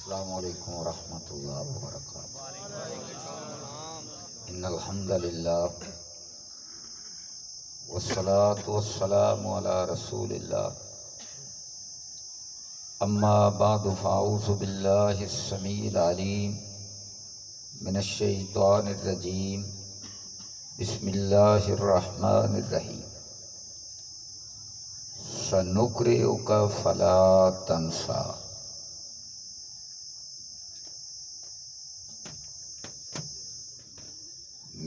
السلام علیکم ورحمۃ اللہ وبرکاتہ۔ ان الحمد للہ والصلاة والسلام علی رسول اللہ، اما بعد فاعوذ باللہ السمیع العلیم من الشیطان الرجیم، بسم اللہ الرحمن الرحیم۔ سنقرئک فلا تنسیٰ۔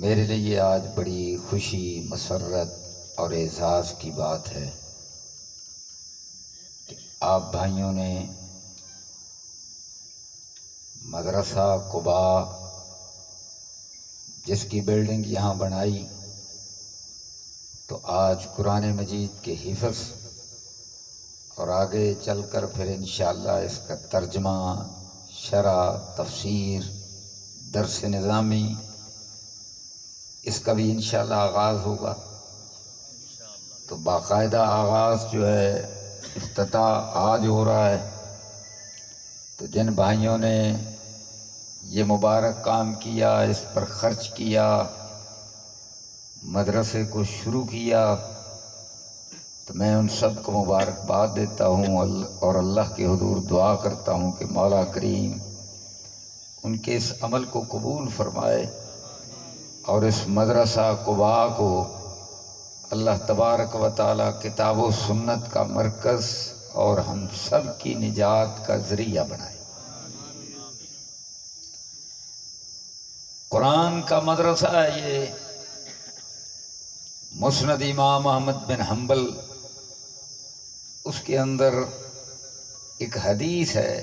میرے لیے آج بڑی خوشی، مسرت اور اعزاز کی بات ہے کہ آپ بھائیوں نے مدرسہ قبا جس کی بلڈنگ یہاں بنائی، تو آج قرآن مجید کے حفظ اور آگے چل کر پھر انشاءاللہ اس کا ترجمہ، شرح، تفسیر، درس نظامی، اس کا بھی انشاءاللہ آغاز ہوگا۔ تو باقاعدہ آغاز جو ہے افتتاح آج ہو رہا ہے۔ تو جن بھائیوں نے یہ مبارک کام کیا، اس پر خرچ کیا، مدرسے کو شروع کیا، تو میں ان سب کو مبارکباد دیتا ہوں اور اللہ کے حضور دعا کرتا ہوں کہ مولا کریم ان کے اس عمل کو قبول فرمائے اور اس مدرسہ قبا کو اللہ تبارک و تعالی کتاب و سنت کا مرکز اور ہم سب کی نجات کا ذریعہ بنائے۔ قرآن کا مدرسہ ہے یہ۔ مسند امام احمد بن حنبل، اس کے اندر ایک حدیث ہے،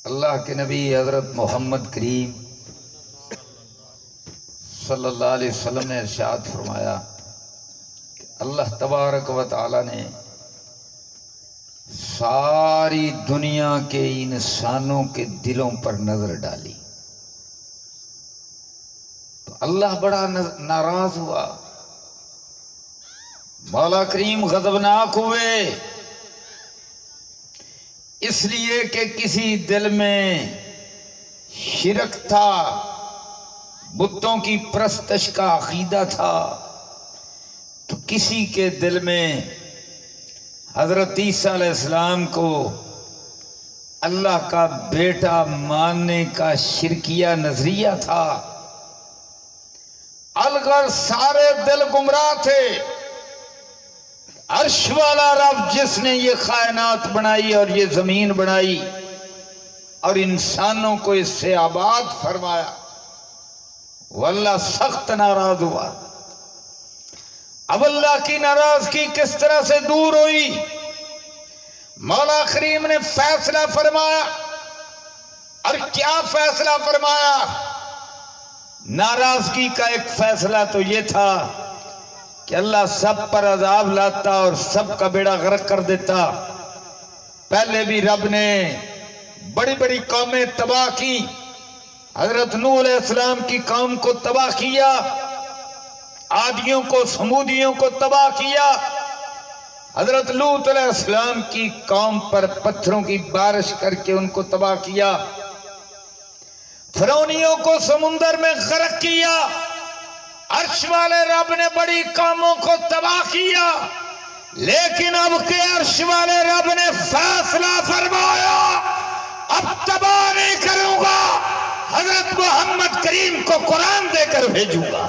اللہ کے نبی حضرت محمد کریم صلی اللہ علیہ وسلم نے ارشاد فرمایا کہ اللہ تبارک و تعالی نے ساری دنیا کے انسانوں کے دلوں پر نظر ڈالی، تو اللہ بڑا ناراض ہوا، مولا کریم غضبناک ہوئے، اس لیے کہ کسی دل میں شرک تھا، بتوں کی پرستش کا عقیدہ تھا، تو کسی کے دل میں حضرت عیسیٰ علیہ السلام کو اللہ کا بیٹا ماننے کا شرکیہ نظریہ تھا۔ الگر سارے دل گمراہ تھے۔ عرش والا رب جس نے یہ کائنات بنائی اور یہ زمین بنائی اور انسانوں کو اس سے آباد فرمایا، واللہ سخت ناراض ہوا۔ اب اللہ کی ناراضگی کس طرح سے دور ہوئی؟ مولا کریم نے فیصلہ فرمایا، اور کیا فیصلہ فرمایا؟ ناراضگی کا ایک فیصلہ تو یہ تھا کہ اللہ سب پر عذاب لاتا اور سب کا بیڑا غرق کر دیتا۔ پہلے بھی رب نے بڑی بڑی قومیں تباہ کی، حضرت نوح علیہ السلام کی قوم کو تباہ کیا، عادیوں کو، سمودیوں کو تباہ کیا، حضرت لوط علیہ السلام کی قوم پر پتھروں کی بارش کر کے ان کو تباہ کیا، فرعونیوں کو سمندر میں غرق کیا۔ عرش والے رب نے بڑی قوموں کو تباہ کیا، لیکن اب کے عرش والے رب نے فیصلہ فرمایا، اب تباہ نہیں کروں گا، حضرت محمد کریم کو قرآن دے کر بھیجوں گا۔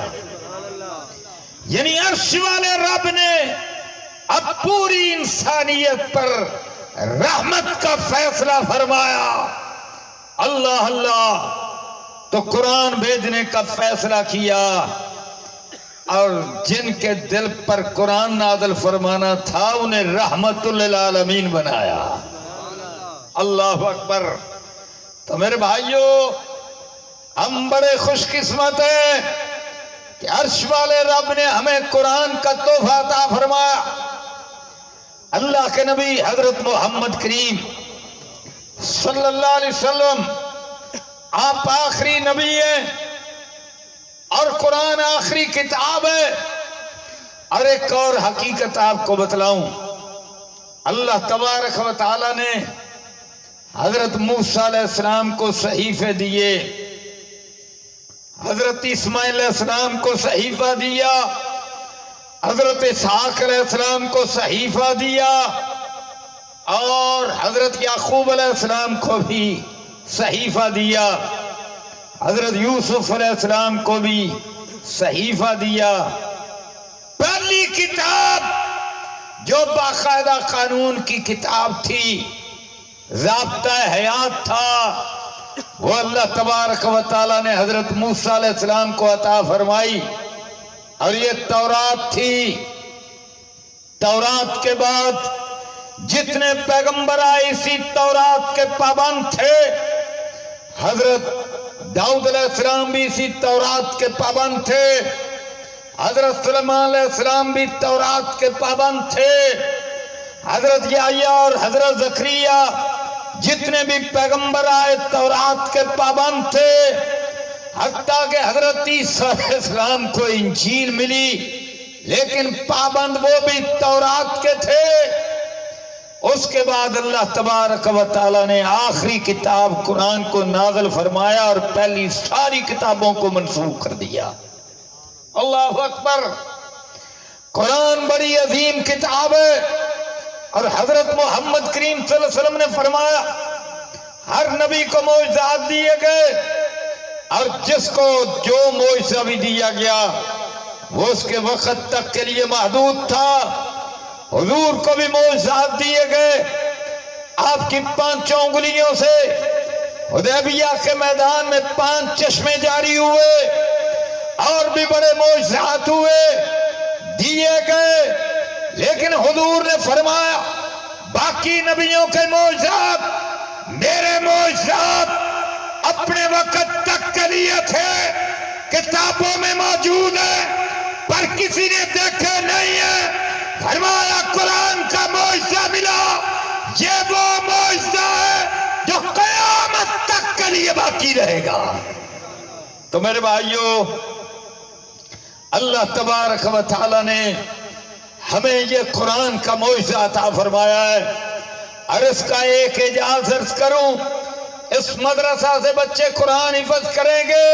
یعنی عرش والے رب نے اب پوری انسانیت پر رحمت کا فیصلہ فرمایا۔ اللہ اللہ، تو قرآن بھیجنے کا فیصلہ کیا، اور جن کے دل پر قرآن نازل فرمانا تھا انہیں رحمت للعالمین بنایا۔ اللہ اکبر۔ تو میرے بھائیوں، ہم بڑے خوش قسمت ہیں کہ عرش والے رب نے ہمیں قرآن کا تحفہ عطا فرمایا۔ اللہ کے نبی حضرت محمد کریم صلی اللہ علیہ وسلم، آپ آخری نبی ہیں اور قرآن آخری کتاب ہے۔ اور ایک اور حقیقت آپ کو بتلاؤں، اللہ تبارک و تعالی نے حضرت موسیٰ علیہ السلام کو صحیفے دیے، حضرت اسماعیل علیہ السلام کو صحیفہ دیا، حضرت اسحاق علیہ السلام کو صحیفہ دیا، اور حضرت یعقوب علیہ السلام کو بھی صحیفہ دیا، حضرت یوسف علیہ السلام کو بھی صحیفہ دیا۔ پہلی کتاب جو باقاعدہ قانون کی کتاب تھی، ضابطہ حیات تھا، وہ اللہ تبارک و تعالیٰ نے حضرت موسیٰ علیہ السلام کو عطا فرمائی، اور یہ تورات تھی۔ تورات کے بعد جتنے پیغمبر آئے اسی تورات کے پابند تھے۔ حضرت داؤد علیہ السلام بھی اسی تورات کے پابند تھے، حضرت سلیمان علیہ السلام بھی تورات کے پابند تھے، حضرت یحییٰ اور حضرت زکریا جتنے بھی پیغمبر آئے تورات کے پابند تھے، حتیٰ کہ حضرت عیسیٰ علیہ السلام کو انجیل ملی، لیکن پابند وہ بھی تورات کے تھے۔ اس کے بعد اللہ تبارک و تعالیٰ نے آخری کتاب قرآن کو نازل فرمایا اور پہلی ساری کتابوں کو منسوخ کر دیا۔ اللہ اکبر! قرآن بڑی عظیم کتاب ہے، اور حضرت محمد کریم صلی اللہ علیہ وسلم نے فرمایا ہر نبی کو معجزات دیے گئے، اور جس کو جو معجزہ بھی دیا گیا وہ اس کے وقت تک کے لیے محدود تھا۔ حضور کو بھی معجزات دیے گئے، آپ کی 5 انگلیوں سے حدیبیہ کے میدان میں 5 چشمے جاری ہوئے، اور بھی بڑے معجزات ہوئے، دیے گئے، لیکن حضور نے فرمایا باقی نبیوں کے معجزات میرے معجزات اپنے وقت تک کے لیے تھے، کتابوں میں موجود ہیں پر کسی نے دیکھے نہیں ہے۔ فرمایا قرآن کا معجزہ ملا، یہ وہ معجزہ ہے جو قیامت تک کے لیے باقی رہے گا۔ تو میرے بھائیوں، اللہ تبارک و تعالیٰ نے ہمیں یہ قرآن کا معجزہ عطا فرمایا ہے، اور اس کا ایک اعجاز عرض کروں، اس مدرسہ سے بچے قرآن حفظ کریں گے۔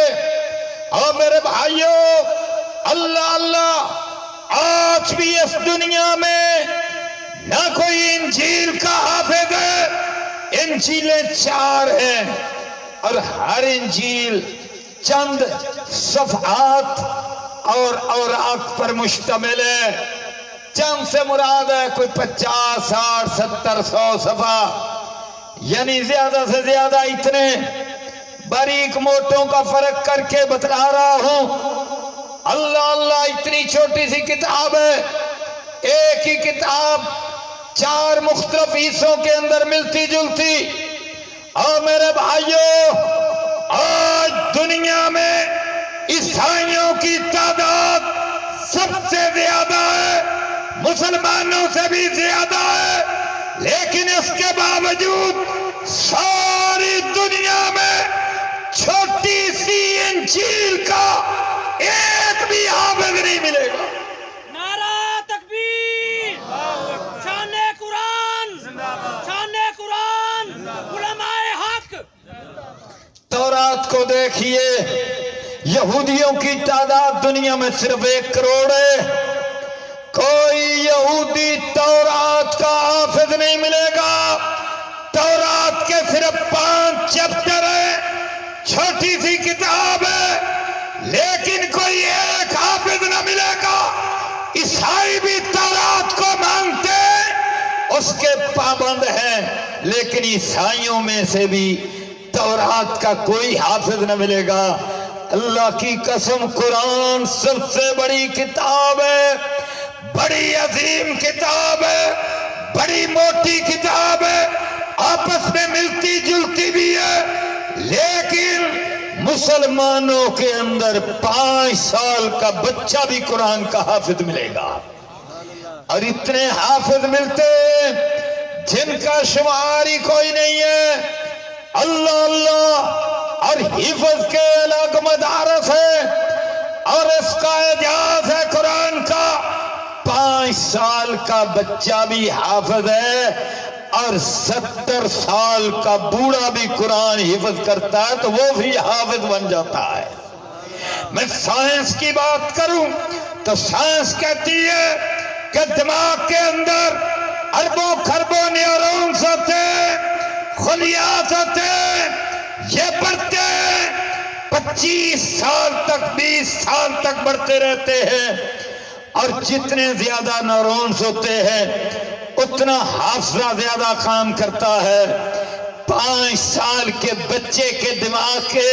اور میرے بھائیوں، اللہ اللہ، آج بھی اس دنیا میں نہ کوئی انجیل کا حافظ ہے۔ انجیلیں 4 ہیں، اور ہر انجیل چند صفحات اور اوراق پر مشتمل ہے۔ چند سے مراد ہے کوئی 50، 60، 70، 100 صفحہ، یعنی زیادہ سے زیادہ اتنے باریک موٹوں کا فرق کر کے بتلا رہا ہوں۔ اللہ اللہ، اتنی چھوٹی سی کتاب ہے، ایک ہی کتاب 4 مختلف حصوں کے اندر ملتی جلتی۔ اور میرے بھائیوں، آج دنیا میں عیسائیوں کی تعداد سب سے زیادہ ہے، مسلمانوں سے بھی زیادہ ہے، لیکن اس کے باوجود ساری دنیا میں چھوٹی سی انجیل کا ایک بھی حافظ نہیں ملے گا۔ نعرہ تکبیر! شان قرآن! شان قرآن! علماء حق! تورات کو دیکھیے، یہودیوں کی تعداد دنیا میں صرف 1 کروڑ ہے۔ کوئی یہودی تورات کا حافظ نہیں ملے گا۔ تورات کے صرف 5 چیپٹر ہیں، چھوٹی سی کتاب ہے، لیکن کوئی ایک حافظ نہ ملے گا۔ عیسائی بھی تورات کو مانتے ہیں، اس کے پابند ہیں، لیکن عیسائیوں میں سے بھی تورات کا کوئی حافظ نہ ملے گا۔ اللہ کی قسم، قرآن سب سے بڑی کتاب ہے، بڑی عظیم کتاب ہے، بڑی موٹی کتاب ہے، آپس میں ملتی جلتی بھی ہے، لیکن مسلمانوں کے اندر 5 سال کا بچہ بھی قرآن کا حافظ ملے گا، اور اتنے حافظ ملتے ہیں جن کا شمار ہی کوئی نہیں ہے۔ اللہ اللہ، اور حفظ کے الگ مدارس ہے، اور اس کا اعجاز ہے قرآن کا، 5 سال کا بچہ بھی حافظ ہے، اور 70 سال کا بوڑھا بھی قرآن حفظ کرتا ہے تو وہ بھی حافظ بن جاتا ہے۔ میں سائنس کی بات کروں تو سائنس کہتی ہے کہ دماغ کے اندر اربوں خربوں نیورونز ہوتے ہیں، خلیات ہوتے ہیں، یہ بڑھتے ہیں 25 سال تک 20 سال تک بڑھتے رہتے ہیں، اور جتنے زیادہ نیورونز ہوتے ہیں اتنا حافظہ زیادہ کام کرتا ہے۔ 5 سال کے بچے کے دماغ کے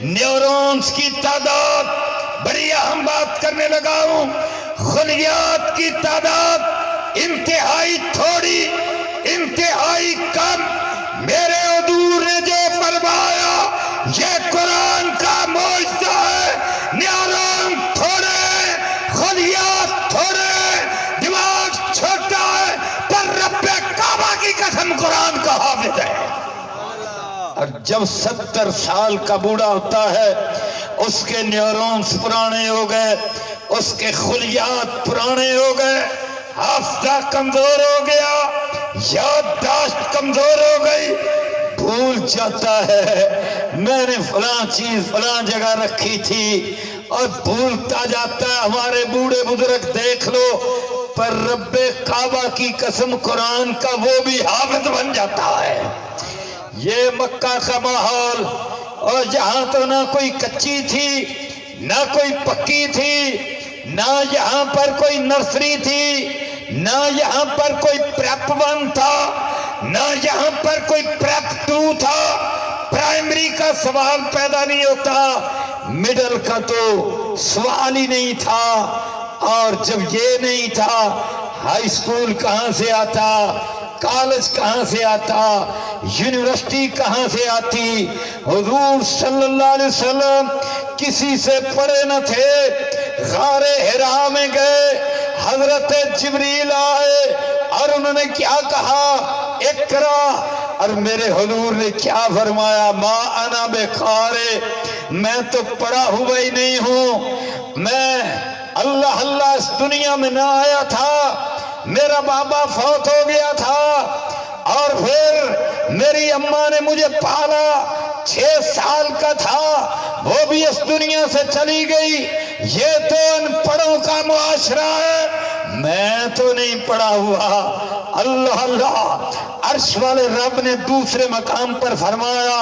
نیورونز کی تعداد، بڑی اہم بات کرنے لگا ہوں، خلیات کی تعداد انتہائی تھوڑی، انتہائی کم۔ میرے حضور نے جو فرمایا یہ قرآن کا معجزہ ہے۔ نیورون تھوڑے، خلیات تھوڑے، دماغ چھوٹا ہے، پر رب کعبہ کی قسم قرآن کا حافظ ہے۔ اور جب 70 سال کا بوڑھا ہوتا ہے اس کے نیورونز پرانے ہو گئے، اس کے خلیات پرانے ہو گئے، حافظہ کمزور ہو گیا، یادداشت کمزور ہو گئی، بھول جاتا ہے میں نے فلاں چیز فلاں جگہ رکھی تھی، اور بھولتا جاتا ہے۔ ہمارے بوڑھے بزرگ دیکھ لو، پر رب کعبہ کی قسم قرآن کا وہ بھی حافظ بن جاتا ہے۔ یہ مکہ کا ماحول، اور یہاں تو نہ کوئی کچی تھی نہ کوئی پکی تھی، نہ یہاں پر کوئی نرسری تھی، نہ یہاں پر کوئی پریپ 1 تھا، نہ یہاں پر کوئی پریپ 2 تھا۔ پرائمری کا سوال پیدا نہیں ہوتا، مڈل کا تو سوال ہی نہیں تھا، اور جب یہ نہیں تھا ہائی اسکول کہاں سے آتا، کالج کہاں سے آتا، یونیورسٹی کہاں سے آتی؟ حضور صلی اللہ علیہ وسلم کسی سے پڑھے نہ تھے، غار حرا میں گئے، حضرت جبریل آئے اور انہوں نے کیا کہا؟ اقرا، اور میرے حضور نے کیا فرمایا؟ ما انا بقارئ، میں تو پڑھا ہوا ہی نہیں ہوں، میں اللہ اللہ اس دنیا میں نہ آیا تھا، میرا بابا فوت ہو گیا تھا، اور پھر میری اماں نے مجھے پالا، 6 سال کا تھا، وہ بھی اس دنیا سے چلی گئی۔ یہ تو ان پڑھوں کا معاشرہ ہے، میں تو نہیں پڑھا ہوا۔ اللہ اللہ، عرش والے رب نے دوسرے مقام پر فرمایا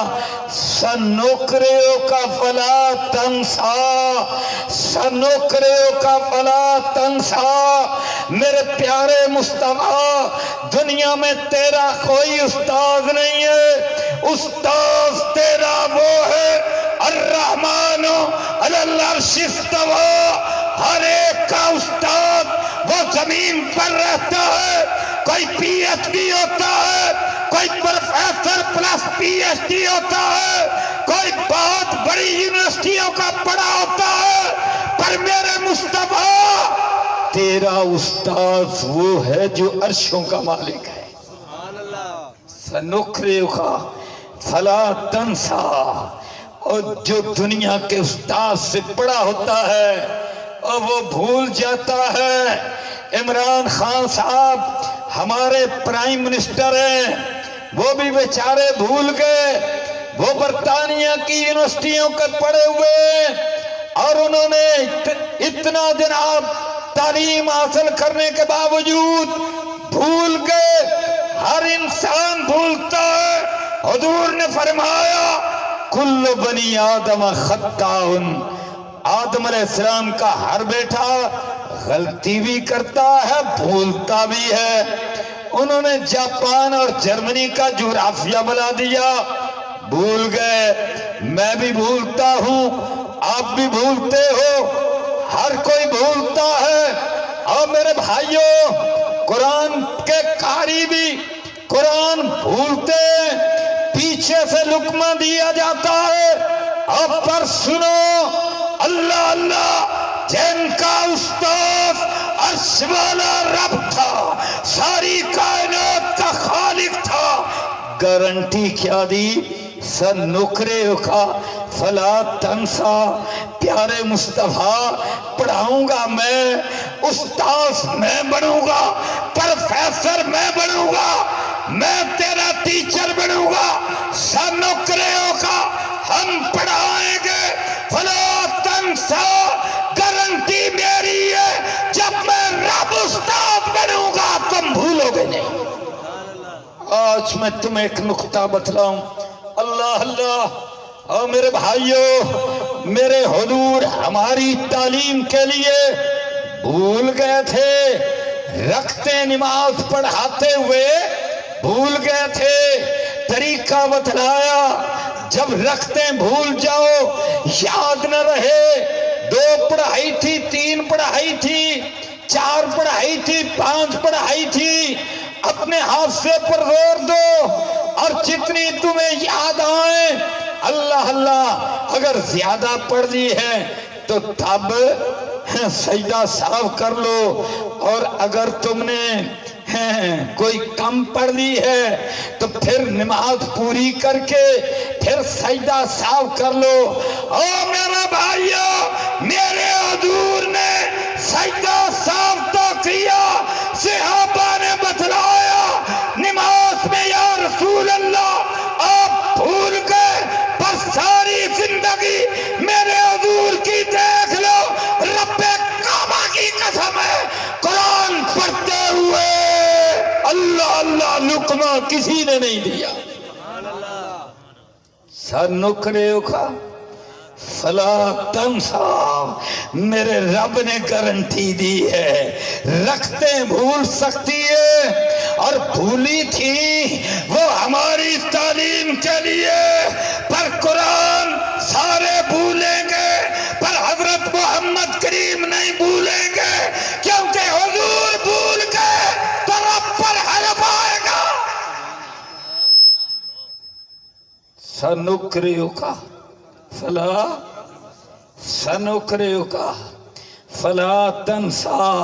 سَنُقْرِئُكَ فَلَا تَنْسَىٰ، سَنُقْرِئُكَ فَلَا تَنْسَىٰ۔ میرے پیارے مصطفیٰ، دنیا میں تیرا کوئی استاذ نہیں ہے، استاذ تیرا وہ ہے الرحمن علی العرش استویٰ۔ ہر ایک کا استاد وہ زمین پر رہتا ہے، کوئی پی ایچ ڈی ہوتا ہے، کوئی professor plus P H D ہوتا ہے، کوئی بہت بڑی یونیورسٹیوں کا پڑھا ہوتا ہے، پر میرے مصطفیٰ تیرا استاذ وہ ہے جو عرشوں کا مالک ہے۔ سَنُقْرِئُكَ فَلَا تَنْسَىٰ، اور جو دنیا کے استاد سے پڑھا ہوتا ہے اور وہ بھول جاتا ہے۔ عمران خان صاحب ہمارے پرائم منسٹر ہیں، وہ بھی بیچارے بھول گئے، وہ برطانیہ کی یونیورسٹیوں کے پڑھے ہوئے، اور انہوں نے اتنا جناب تعلیم حاصل کرنے کے باوجود بھول گئے۔ ہر انسان بھولتا ہے۔ حضور نے فرمایا کل بنی آدم خطاء، آدم علیہ السلام کا ہر بیٹا غلطی بھی کرتا ہے، بھولتا بھی ہے۔ انہوں نے جاپان اور جرمنی کا جغرافیہ بنا دیا، بھول گئے۔ میں بھی بھولتا ہوں، آپ بھی بھولتے ہو، ہر کوئی بھولتا ہے۔ اور میرے بھائیوں، قرآن کے قاری بھی قرآن بھولتے ہیں، پیچھے سے لقمہ دیا جاتا ہے، اور پر سنو اللہ اللہ، جن کا استاذ عرش والا رب تھا، ساری کائنات کا خالق تھا، گارنٹی کیا دی؟ سَنُقْرِئُكَ فَلَا تَنْسَىٰ۔ پیارے مصطفیٰ، پڑھاؤں گا میں، استاذ میں بنوں گا، پروفیسر میں بنوں گا، میں تیرا ٹیچر بنوں گا، سنوکریوں کا ہم پڑھائیں گے، فلا تنسا، گارنٹی میری ہے جب میں رب استاد بنوں گا تم بھولو گے نہیں۔ آج میں تمہیں ایک نقطہ بتلاؤں، اللہ اللہ، اور میرے بھائیوں، میرے حضور ہماری تعلیم کے لیے بھول گئے تھے، رکھتے نماز پڑھاتے ہوئے بھول گئے تھے، طریقہ بتلایا، جب رکھتے بھول جاؤ، یاد نہ رہے، 2 پڑھائی تھی، 3 پڑھائی تھی، 4 پڑھائی تھی، 5 پڑھائی تھی، اپنے حافظے پر زور دو، اور جتنی تمہیں یاد آئیں، اللہ اللہ، اگر زیادہ پڑھ لی ہے تو تب سجدہ صاف کر لو، اور اگر تم نے کوئی کم پڑھ لی ہے تو پھر نماز پوری کر کے پھر سجدہ صاف کر لو۔ او میرا بھائیو، میرے حضور نے سجدہ صاف تو کیا، صحابہ نے بتلایا نماز میں یا رسول اللہ آپ بھول گئے، پر ساری زندگی میرے حضور کی دیکھ لو، رب کعبہ کی قسم ہے، قرآن پڑھتے ہوئے اللہ اللہ لقمہ کسی نے نہیں دیا۔ سنکریوں کا فلا تنسا، میرے رب نے گارنٹی دی ہے، رکھتے بھول سکتی ہے، اور بھولی تھی وہ ہماری تعلیم کے لیے، پر قرآن سارے بھولیں گے، پر حضرت محمد کریم نہیں بھولیں گے، کیونکہ حضور بھول گئے تو رب پر حلف آئے گا۔ سنکریوں کا فلا، سنکریوں کا فلا تنسا،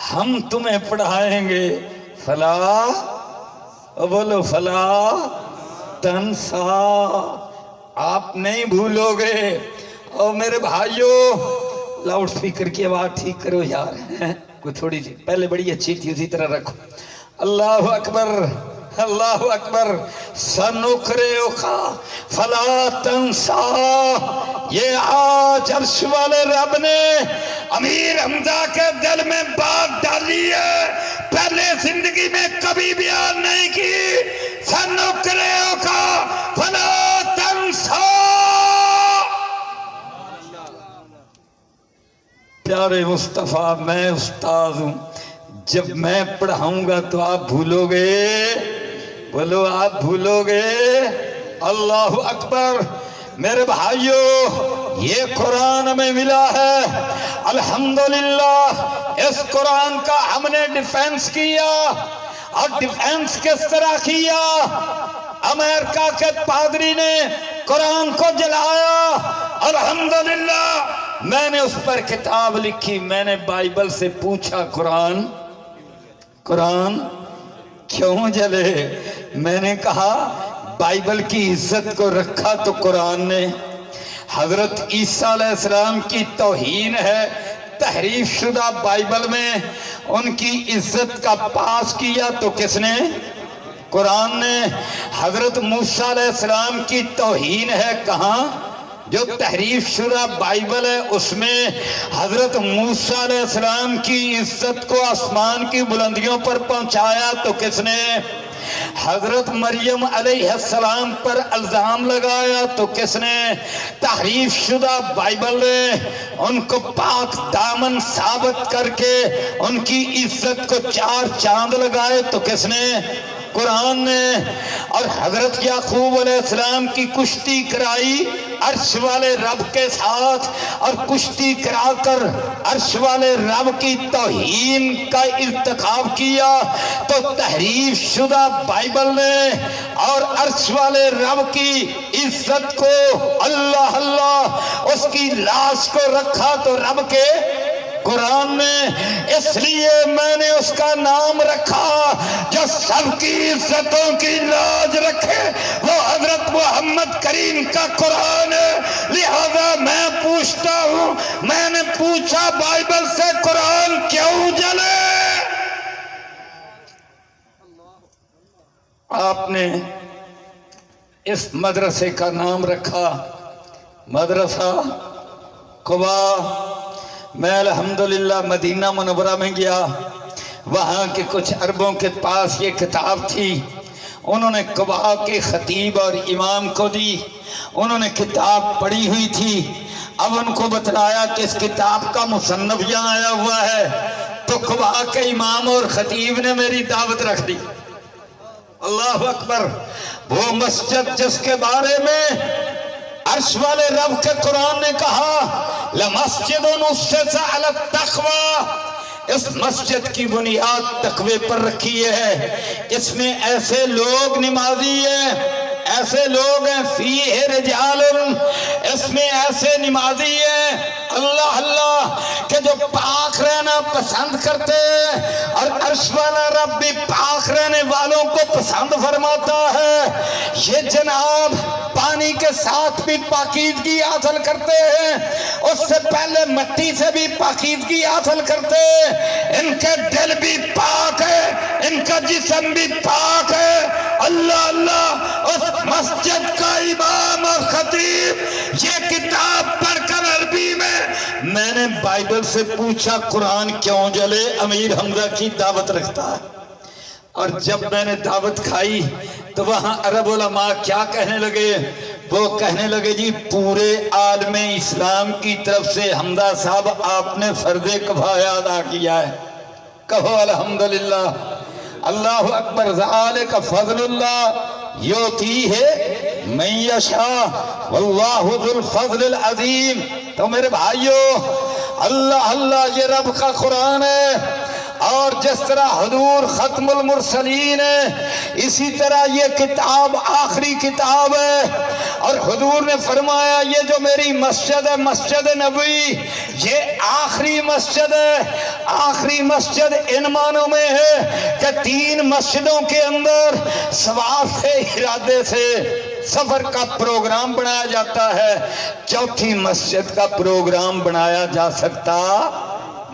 ہم تمہیں پڑھائیں گے، فلا، بولو فلا تنسا، آپ نہیں بھولو گے۔ اور میرے بھائیوں، لاؤڈ سپیکر کی آواز ٹھیک کرو یار، کوئی تھوڑی سی پہلے بڑی اچھی تھی اسی طرح رکھو۔ اللہ اکبر، اللہ اکبر۔ سنکریوں کا فلا تنسا، یہ آج عرش والے رب نے امیر حمزہ کے دل میں بات ڈالی ہے، پہلے زندگی میں کبھی بیان نہیں کی۔ سنکریوں کا فلا تنسا، پیارے مصطفیٰ، میں استاد ہوں، جب میں پڑھاؤں گا تو آپ بھولو گے، بولو آپ بھولو گے۔ اللہ اکبر۔ میرے بھائیوں، یہ قرآن ہمیں ملا ہے، الحمدللہ، اس قرآن کا ہم نے ڈیفینس کیا، اور ڈیفینس کس طرح کیا؟ امریکہ کے پادری نے قرآن کو جلایا، الحمدللہ، میں نے اس پر کتاب لکھی، میں نے بائبل سے پوچھا قرآن کیوں جلے؟ میں نے کہا بائبل کی عزت کو رکھا تو قرآن نے، حضرت عیسیٰ علیہ السلام کی توہین ہے، تحریف شدہ بائبل میں ان کی عزت کا پاس کیا تو کس نے؟ قرآن نے۔ حضرت موسیٰ علیہ السلام کی توہین ہے کہاں؟ جو تحریف شدہ بائبل ہے اس میں حضرت موسیٰ علیہ السلام کی عزت کو آسمان کی بلندیوں پر پہنچایا تو کس نے؟ حضرت مریم علیہ السلام پر الزام لگایا تو کس نے؟ تحریف شدہ بائبل نے ان کو پاک دامن ثابت کر کے ان کی عزت کو 4 چاند لگائے تو کس نے؟ قرآن نے۔ اور حضرت یعقوب علیہ السلام کی کشتی کرائی عرش والے رب کے ساتھ، اور کشتی کرا کر عرش والے رب کی توہین کا ارتکاب کیا تو تحریف شدہ بائبل نے اور عرش والے رب کی عزت کو، اللہ اللہ، اس کی لاش کو رکھا تو رب کے قرآن نے۔ اس لیے میں نے اس کا نام رکھا جو سب کی عزتوں کی لاج رکھے، وہ حضرت محمد کریم کا قرآن ہے۔ لہذا میں پوچھتا ہوں، میں نے پوچھا بائبل سے قرآن کیوں جلے؟ آپ نے اس مدرسے کا نام رکھا مدرسہ قبا۔ میں الحمدللہ مدینہ منورہ میں گیا، وہاں کے کچھ عربوں کے پاس یہ کتاب تھی، انہوں نے قبا کے خطیب اور امام کو دی، انہوں نے کتاب پڑھی ہوئی تھی۔ اب ان کو بتلایا کہ اس کتاب کا مصنف یہاں آیا ہوا ہے، تو قبا کے امام اور خطیب نے میری دعوت رکھ دی۔ اللہ اکبر! وہ مسجد جس کے بارے میں عرش والے رب کے قرآن نے کہا لَمَسْجِدٌ أُسِّسَ عَلَى التَّقْوَىٰ، اس مسجد کی بنیاد تقوی پر رکھی ہے، اس میں ایسے لوگ نمازی ہیں، ایسے لوگ ہیں فیہ رجال، اس میں ایسے نمازی ہیں اللہ اللہ کہ جو پاک رہنا پسند کرتے ہیں، اور عرش والا رب بھی پاک رہنے والوں کو پسند فرماتا ہے۔ یہ جناب پانی کے ساتھ بھی پاکیزگی حاصل کرتے ہیں، اس سے پہلے مٹی سے بھی پاکیزگی حاصل کرتے ہیں، ان کے دل بھی پاک ہے، ان کا جسم بھی پاک ہے۔ اللہ اللہ! اس مسجد کا امام اور خطیب یہ کتاب پڑھ کر عربی میں نے بائبل سے پوچھا قرآن کیوں جلے امیر حمزہ کی دعوت رکھتا ہے؟ اور جب میں نے دعوت کھائی تو وہاں عرب علماء کیا کہنے لگے؟ وہ کہنے لگے جی پورے عالم اسلام کی طرف سے حمزہ صاحب آپ نے فرض کفایہ ادا کیا ہے۔ کہو الحمدللہ! اللہ اکبر! ذالک فضل اللہ یؤتیہ من یشاء واللہ ذو الفضل العظیم۔ تو میرے بھائیو، اللہ اللہ یہ رب کا قرآن ہے، اور جس طرح حضور ختم المرسلین ہے اسی طرح یہ کتاب آخری کتاب ہے، اور حضور نے فرمایا یہ جو میری مسجد ہے مسجد نبوی یہ آخری مسجد ہے۔ آخری مسجد ان معنوں میں ہے کہ 3 مسجدوں کے اندر ثواب کے ارادے سے سفر کا پروگرام بنایا جاتا ہے، 4تھی مسجد کا پروگرام بنایا جا سکتا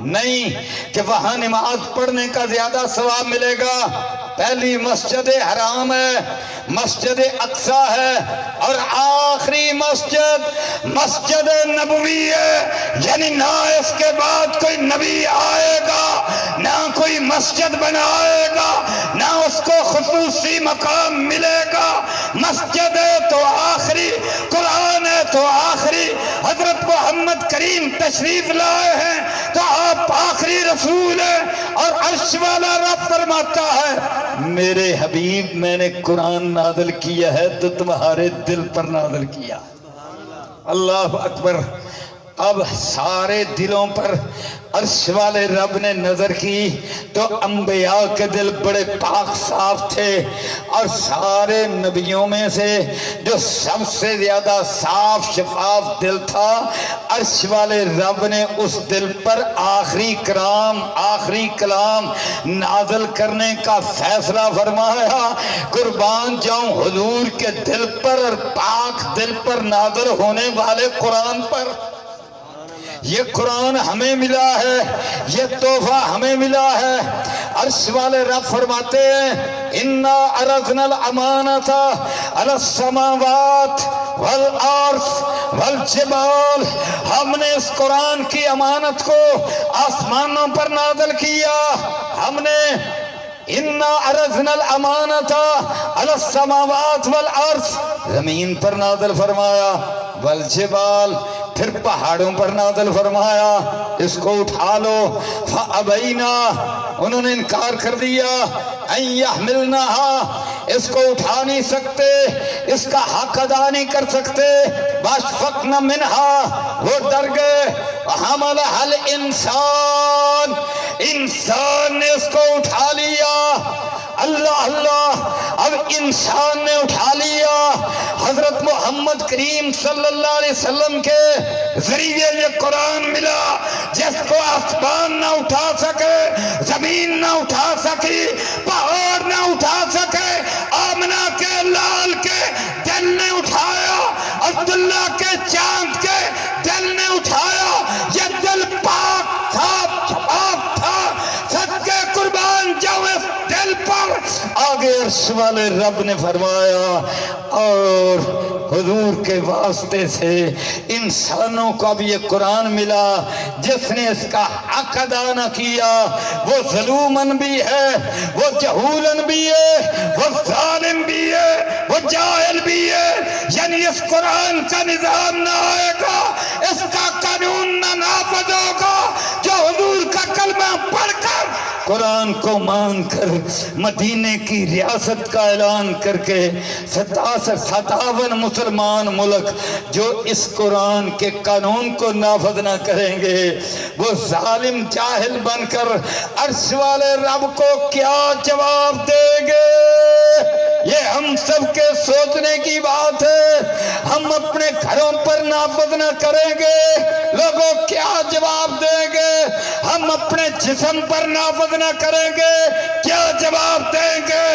نہیں کہ وہاں نماز پڑھنے کا زیادہ ثواب ملے گا۔ پہلی مسجد حرام ہے، مسجد اقصی ہے، اور آخری مسجد مسجد نبوی ہے، یعنی نہ اس کے بعد کوئی نبی آئے گا، نہ کوئی مسجد بنائے گا، نہ اس کو خصوصی مقام ملے گا۔ مسجد ہے تو آخری، قرآن ہے تو آخری، حضرت محمد کریم تشریف لائے ہیں تو آپ آخری رسول ہیں، اور عرش والا رب فرماتا ہے میرے حبیب میں نے قرآن نازل کیا ہے تو تمہارے دل پر نازل کیا۔ اللہ اکبر! اب سارے دلوں پر عرش والے رب نے نظر کی تو انبیاء کے دل بڑے پاک صاف تھے، اور سارے نبیوں میں سے جو سب سے زیادہ صاف شفاف دل تھا عرش والے رب نے اس دل پر آخری کلام نازل کرنے کا فیصلہ فرمایا۔ قربان جاؤں حضور کے دل پر اور پاک دل پر نازل ہونے والے قرآن پر۔ یہ قرآن ہمیں ملا ہے، یہ تحفہ ہمیں ملا ہے۔ عرش والے رب فرماتے ہیں اِنَّا عَرَضْنَا الْأَمَانَةَ عَلَى السَّمَاوَاتِ وَالْأَرْضِ وَالْجِبَالِ، ہم نے اس قرآن کی امانت کو آسمانوں پر نازل کیا۔ ہم نے اِنَّا عَرَضْنَا الْأَمَانَةَ عَلَى السَّمَاوَاتِ وَالْأَرْضِ زمین پر نازل فرمایا، وَالْجِبَالِ پھر پہاڑوں پر نازل فرمایا اس کو اٹھا لو، فَأَبَيْنَا انہوں نے انکار کر دیا، أَن يَحْمِلْنَهَا اس کو اٹھا نہیں سکتے، اس کا حق ادا نہیں کر سکتے، وَأَشْفَقْنَ مِنْهَا وہ ڈر گئے، وَحَمَلَهَا الْإِنسَانُ انسان نے اس کو اٹھا لیا۔ اللہ اللہ! اب انسان نے اٹھا لیا، حضرت محمد کریم صلی اللہ علیہ وسلم کے ذریعے یہ قرآن ملا جس کو آسمان نہ اٹھا سکے، زمین نہ اٹھا سکی، پہاڑ نہ اٹھا سکے، آمنہ کے لال کے دل نے اٹھایا، عبداللہ کے چاند کے دل نے اٹھایا۔ یہ دل پاک صاف شفاف تھا، صدقے قربان جاؤ اس دل پر، اور آگے عرش والے رب نے فرمایا اور حضور کے واسطے سے انسانوں کو اب یہ قرآن ملا، جس نے اس کا حق ادا نہ کیا وہ ظلومن بھی ہے، وہ جہولن بھی ہے، وہ ظالم بھی ہے، وہ جاہل بھی ہے۔ یعنی اس قرآن کا نظام نہ آئے گا، اس کا قانون نہ نافذ ہوگا جو حضور کا کلمہ پڑھ کر قرآن کو مان کر مدینے کی ریاست کا اعلان کر کے 57 مسلمان ملک جو اس قرآن کے قانون کو نافذ نہ کریں گے وہ ظالم جاہل بن کر عرش والے رب کو کیا جواب دیں گے؟ یہ ہم سب کے سوچنے کی بات ہے۔ ہم اپنے گھروں پر نافذ نہ کریں گے، لوگوں کیا جواب دیں گے؟ ہم اپنے جسم پر نافذ نہ کریں گے، کیا جواب دیں گے؟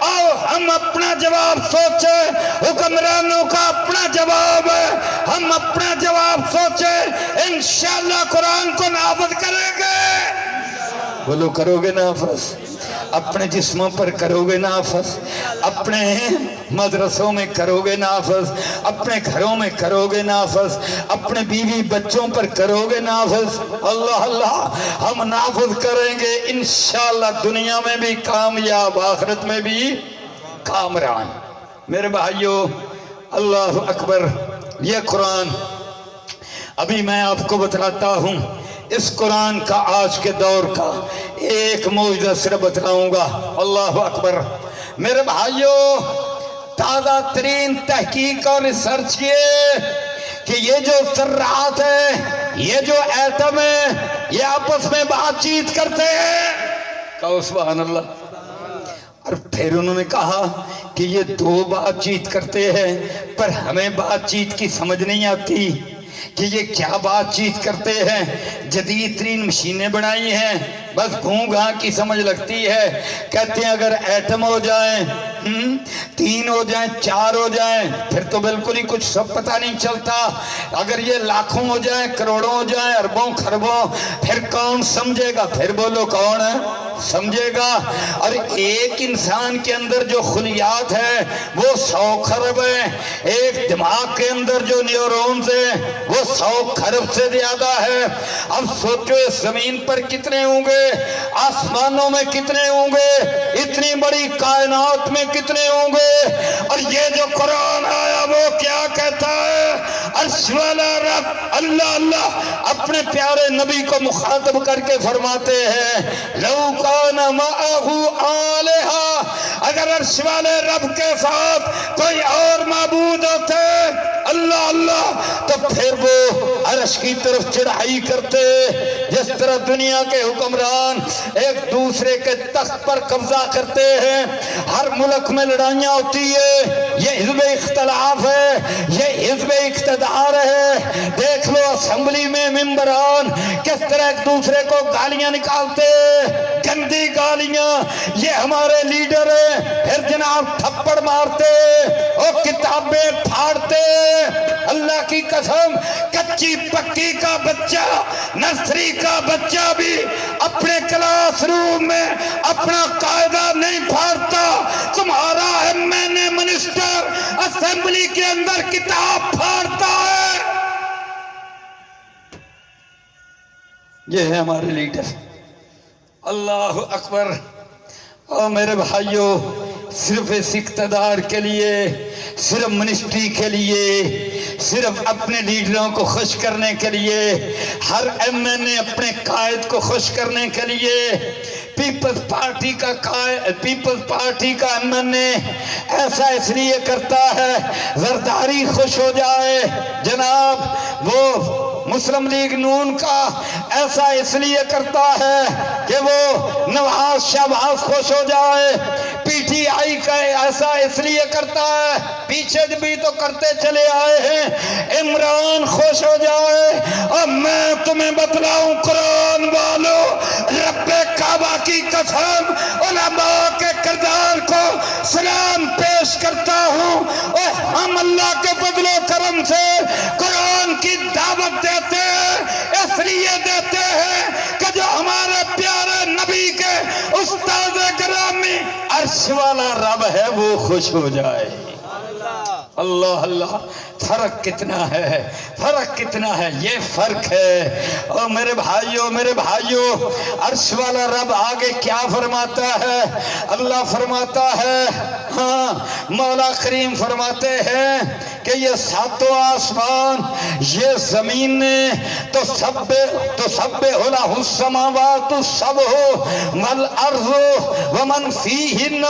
آؤ ہم اپنا جواب سوچیں، حکمرانوں کا اپنا جواب ہے، ہم اپنا جواب سوچیں، انشاءاللہ قرآن کو نافذ کریں گے۔ بولو کرو گے نافذ؟ اپنے جسموں پر کرو گے نافذ، اپنے مدرسوں میں کرو گے نافذ، اپنے گھروں میں کرو گے نافذ، اپنے بیوی بچوں پر کرو گے نافذ؟ اللہ اللہ، ہم نافذ کریں گے انشاءاللہ، دنیا میں بھی کامیاب، آخرت میں بھی کامران۔ میرے بھائیو، اللہ اکبر، یہ قرآن ابھی میں آپ کو بتلاتا ہوں، اس قرآن کا آج کے دور کا ایک معجزہ صرف بتلاؤں گا۔ اللہ اکبر۔ میرے بھائیو، تازہ ترین تحقیق اور ریسرچ یہ کہ یہ جو ذرات ہیں، یہ جو ایٹم ہیں، یہ آپس میں بات چیت کرتے ہیں۔ کہو سبحان اللہ۔ اور پھر انہوں نے کہا کہ یہ دو بات چیت کرتے ہیں، پر ہمیں بات چیت کی سمجھ نہیں آتی کہ یہ کیا بات چیت کرتے ہیں۔ جدید ترین مشینیں بنائی ہیں، بس گھوں گھاں کی سمجھ لگتی ہے۔ کہتے ہیں اگر ایٹم ہو جائیں، 3 ہو جائیں، 4 ہو جائیں، پھر تو بالکل ہی کچھ سب پتہ نہیں چلتا۔ اگر یہ لاکھوں ہو جائیں، کروڑوں ہو جائیں، اربوں خربوں، پھر کون سمجھے گا؟ پھر بولو کون ہے سمجھے گا؟ اور ایک انسان کے اندر جو خلیات ہیں وہ 100 خرب ہیں، ایک دماغ کے اندر جو نیورونز ہیں وہ 100 خرب سے زیادہ ہے۔ اب سوچو اس زمین پر کتنے ہوں گے، آسمانوں میں کتنے ہوں گے، اتنی بڑی کائنات میں کتنے ہوں گے۔ اور یہ جو قرآن آیا وہ کیا کہتا ہے؟ عرش والا رب اللہ اللہ اپنے پیارے نبی کو مخاطب کر کے فرماتے ہیں لو کان معہ آلہہ، اگر عرش والے رب کے ساتھ کوئی اور معبود ہوتے اللہ اللہ تو پھر وہ عرش کی طرف چڑھائی کرتے، جس طرح دنیا کے حکمران ایک دوسرے کے تخت پر قبضہ کرتے ہیں، ہر ملک میں لڑائیاں ہوتی ہے، یہ حزب اختلاف ہے، یہ حزب اقتدار ہے۔ دیکھ لو اسمبلی میں ممبران کس طرح ایک دوسرے کو گالیاں نکالتے، گندی گالیاں، یہ ہمارے لیڈر ہیں، پھر جناب تھپڑ مارتے اور کتابیں پھاڑتے۔ اللہ کی قسم، کچی پکی کا بچہ، نرسری کا بچہ بھی اپنے کلاس روم میں اپنا قاعدہ نہیں پھاڑتا، تمہارا ایم منسٹر اسمبلی کے اندر کتاب پھاڑتا ہے۔ یہ ہے ہمارے لیڈر۔ اللہ اکبر۔ اور میرے بھائیوں، صرف اس اقتدار کے لیے، صرف منسٹری کے لیے، صرف اپنے لیڈروں کو خوش کرنے کے لیے، ہر ایم این اے اپنے قائد کو خوش کرنے کے لیے، پیپلز پارٹی کا ایم این اے ایسا اس لیے کرتا ہے زرداری خوش ہو جائے، جناب وہ مسلم لیگ نون کا ایسا اس لیے کرتا ہے کہ وہ نواز شہباز خوش ہو جائے، پی ٹی آئی کا ایسا اس لیے کرتا ہے، پیچھے بھی تو کرتے چلے آئے ہیں، عمران خوش ہو جائے۔ اور میں تمہیں بتلاؤں قرآن والو، رب کعبہ کی قسم، علماء کے کردار کو سلام پیش کرتا ہوں، اور ہم اللہ کے فضل و کرم سے قرآن کی دعوت دیتے ہیں، اس لیے دیتے ہیں کہ جو ہمارے پیارے نبی کے استاد گرامی عرش والا رب ہے وہ خوش ہو جائے. اللہ اللہ، فرق کتنا ہے، فرق کتنا ہے. یہ فرق ہے. اور میرے بھائیوں عرش والا رب آگے کیا فرماتا ہے؟ اللہ فرماتا ہے، ہاں مولا کریم فرماتے ہیں کہ یہ ساتوں آسمان، یہ زمین نے تو سب لہ السماوات السبع والارض ومن فیہن،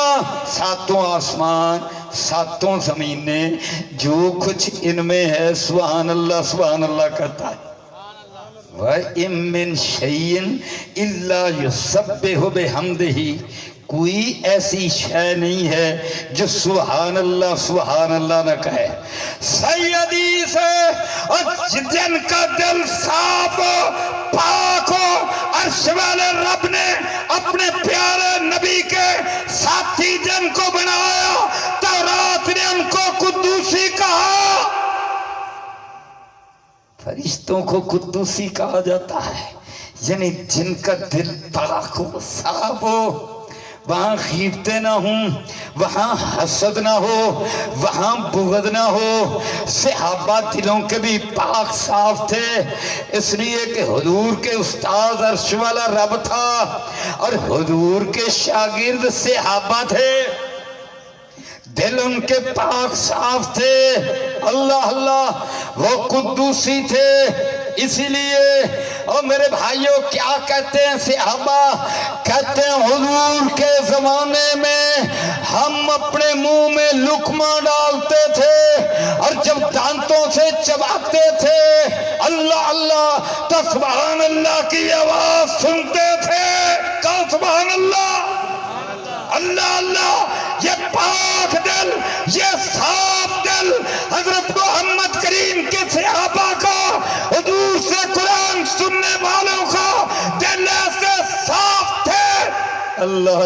ساتوں آسمان ساتوں زمین نے جو کچھ ان میں ہے سبحان اللہ کہتا ہے. وَإِن مِّن شَيْءٍ إِلَّا يُسَبِّحُ بِحَمْدِهِ، کوئی ایسی شے نہیں ہے جو سبحان اللہ نہ کہے. سیدی سے اور جن کا دل صاف ہو، پاک ہو، عرش والے رب نے اپنے پیارے نبی کے ساتھی جن کو بنایا، تورات نے ان کو قدوسی کہا. فرشتوں کو قدوسی کہا جاتا ہے، یعنی جن کا دل پاک ہو، صاف ہو، وہاں غیبتیں نہ ہوں، وہاں حسد نہ ہو، وہاں بغض نہ ہو. صحابہ دلوں کے بھی پاک صاف تھے، اس لیے کہ حضور کے استاد عرش والا رب تھا اور حضور کے شاگرد صحابہ تھے، دل ان کے پاک صاف تھے. اللہ وہ قدوسی تھے. اسی لیے اور میرے بھائیوں کیا کہتے ہیں صحابہ؟ کہتے ہیں حضور کے زمانے میں ہم اپنے منہ میں لقمہ ڈالتے تھے اور جب دانتوں سے چباتے تھے اللہ تو سبحان اللہ کی آواز سنتے تھے. کہو سبحان اللہ. اللہ یہ پاک دل، یہ صاف دل حضرت محمد کریم کے صحابہ کا، حضور سے قرآن سننے والوں کا دل ایسے صاف تھے. اللہ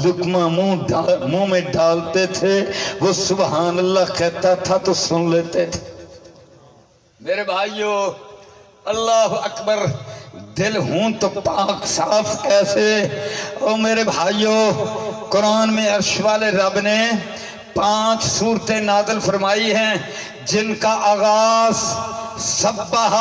لقمہ منہ میں ڈالتے تھے، وہ سبحان اللہ کہتا تھا تو سن لیتے تھے. میرے بھائیوں اللہ اکبر، دل ہوں تو پاک صاف کیسے؟ اور میرے بھائیوں قرآن میں عرش والے رب نے 5 صورتیں نازل فرمائی ہیں جن کا آغاز سبح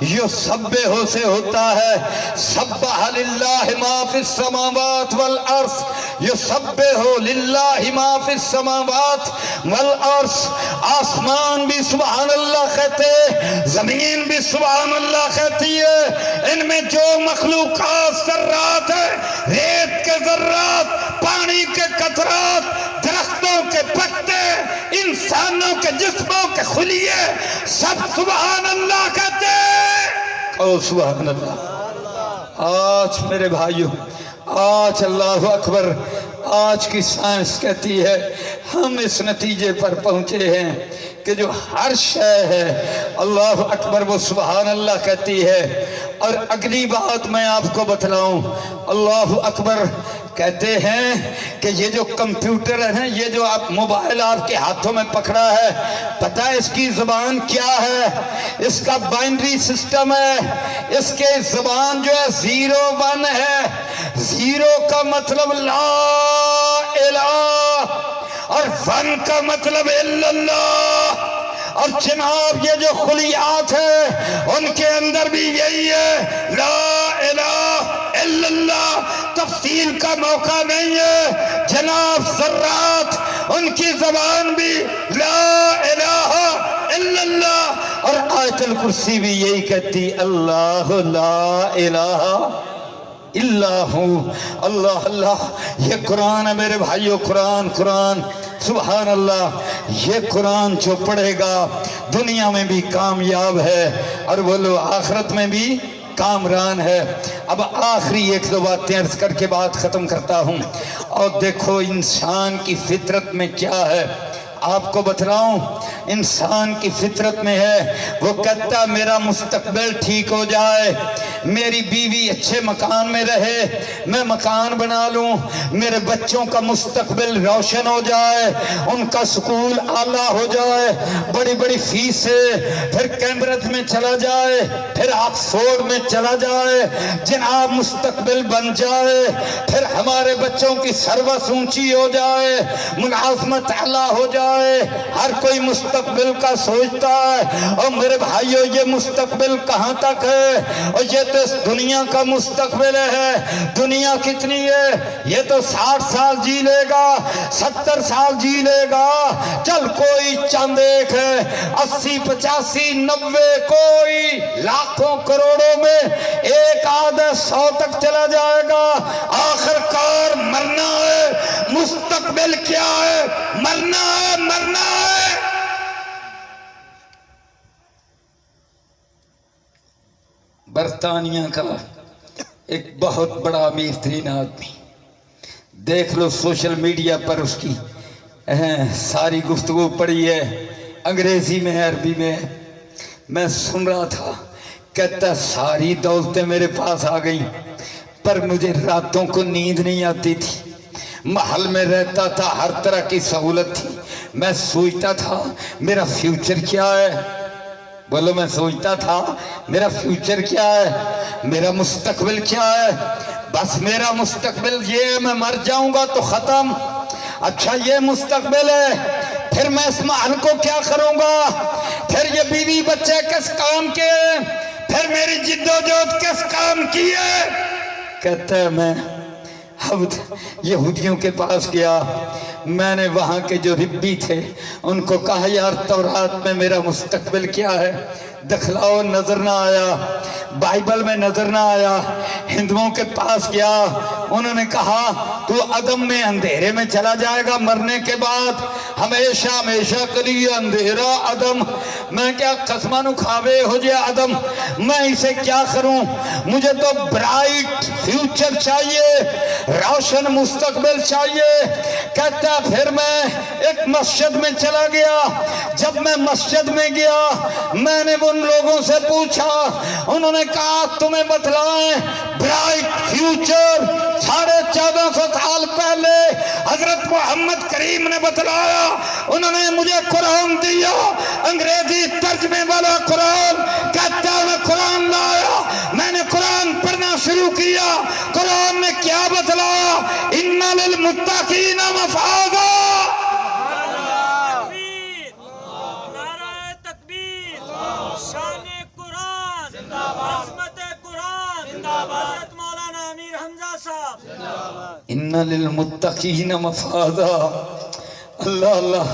یسبح سے ہوتا ہے. سبح للہ ما فی السماوات والارض، یسبح للہ ما فی السماوات والارض. آسمان بھی سبحان اللہ کہتے، زمین بھی سبحان اللہ کہتی ہے. ان میں جو مخلوقات ذرات ہیں، ریت کے ذرات، پانی کے قطرات، درختوں کے پتے، انسانوں کے جسموں کے خلیے، سب سبحان اللہ کہتے ہیں. او سبحان اللہ. آج میرے بھائیوں، آج اللہ اکبر، آج کی سائنس کہتی ہے ہم اس نتیجے پر پہنچے ہیں کہ جو ہر شے ہے اللہ اکبر وہ سبحان اللہ کہتی ہے. اور اگلی بات میں آپ کو بتلاؤں، اللہ اکبر کہتے ہیں کہ یہ جو کمپیوٹر ہے، یہ جو آپ موبائل آپ کے ہاتھوں میں پکڑا ہے، پتہ ہے اس کی زبان کیا ہے؟ اس کا بائنری سسٹم ہے. اس کے زبان جو ہے 0 1 ہے. 0 کا مطلب لا الہ اور 1 کا مطلب الا اللہ. اور جناب یہ جو خلیات ہیں ان کے اندر بھی یہی ہے، لا الہ الا اللہ. تفصیل کا موقع نہیں ہے جناب. ذرات ان کی زبان بھی لا الہ الا اللہ. اور آیت الکرسی بھی یہی کہتی، اللہ لا الہ الا ہو. اللہ یہ قرآن ہے میرے بھائیو، قرآن سبحان اللہ. یہ قرآن جو پڑھے گا دنیا میں بھی کامیاب ہے اور وہ لوگ آخرت میں بھی کامران ہے. اب آخری 1-2 باتیں عرض کر کے بات ختم کرتا ہوں. اور دیکھو انسان کی فطرت میں کیا ہے. آپ کو بتلاؤں انسان کی فطرت میں ہے، وہ کہتا ہے میرا مستقبل ٹھیک ہو جائے، میری بیوی اچھے مکان میں رہے، میں مکان بنا لوں، میرے بچوں کا مستقبل روشن ہو جائے، ان کا سکول اعلیٰ ہو جائے، بڑی بڑی فیسیں، پھر کیمبرج میں چلا جائے، پھر آکسفورڈ میں چلا جائے، جناب مستقبل بن جائے، پھر ہمارے بچوں کی سروس اونچی ہو جائے، ملازمت اعلیٰ ہو جائے، ہر کوئی مستقبل کا سوچتا ہے۔ اور میرے بھائیو یہ مستقبل کہاں تک ہے؟ اور یہ تو اس دنیا کا مستقبل ہے۔ دنیا کتنی ہے؟ یہ تو 60 سال جی لے گا، 70 سال جی لے گا، چل کوئی چند ایک ہے، 80 85 90 کوئی لاکھوں کروڑوں میں ایک آدھا 100 تک چلا جائے گا، آخر کار مرنا ہے۔ مستقبل کیا ہے؟ مرنا ہے، مرنا ہے۔ برطانیہ کا ایک بہت بڑا امیر ترین آدمی، دیکھ لو سوشل میڈیا پر اس کی ساری گفتگو پڑی ہے، انگریزی میں ہے، عربی میں ہے، میں سن رہا تھا، کہتا ساری دولتیں میرے پاس آ گئیں پر مجھے راتوں کو نیند نہیں آتی تھی، محل میں رہتا تھا، ہر طرح کی سہولت تھی، میں سوچتا تھا میرا فیوچر کیا ہے؟ بولو، میں سوچتا تھا میرا فیوچر کیا ہے، میرا مستقبل کیا ہے؟ بس میرا مستقبل یہ ہے، میں مر جاؤں گا تو ختم۔ اچھا یہ مستقبل ہے، پھر میں اس محل کو کیا کروں گا؟ پھر یہ بیوی بچے کس کام کے ہیں؟ پھر میری جد و جہد کس کام کی ہے؟ کہتا ہے میں یہودیوں کے پاس گیا، میں نے وہاں کے جو ربی تھے ان کو کہا یار تورات میں میرا مستقبل کیا ہے؟ دکھلاؤ، نظر نہ آیا، بائبل میں نظر نہ آیا۔ ہندوؤں کے پاس گیا، انہوں نے کہا تو عدم میں اندھیرے میں چلا جائے گا، مرنے کے بعد ہمیشہ ہمیشہ کے لیے اندھیرا عدم۔ میں کیا قسمانو کھاوے ہو جائے عدم، میں اسے کیا کروں؟ مجھے تو برائٹ فیوچر چاہیے، روشن مستقبل چاہیے۔ کہتا پھر میں ایک مسجد میں چلا گیا، جب میں مسجد میں گیا میں نے ان لوگوں سے پوچھا، انہوں نے کہا تمہیں بتلائیں برائٹ فیوچر 1450 سال پہلے حضرت محمد کریم نے بتلایا۔ انہوں نے مجھے قرآن دیا، انگریزی ترجمے والا قرآن۔ کہتا میں قرآن لایا، میں نے قرآن پڑھنا شروع کیا، قرآن نے کیا بتلایا؟ ان للمتقین مفازا۔ ان للمتقین مفازا۔ اللہ اللہ،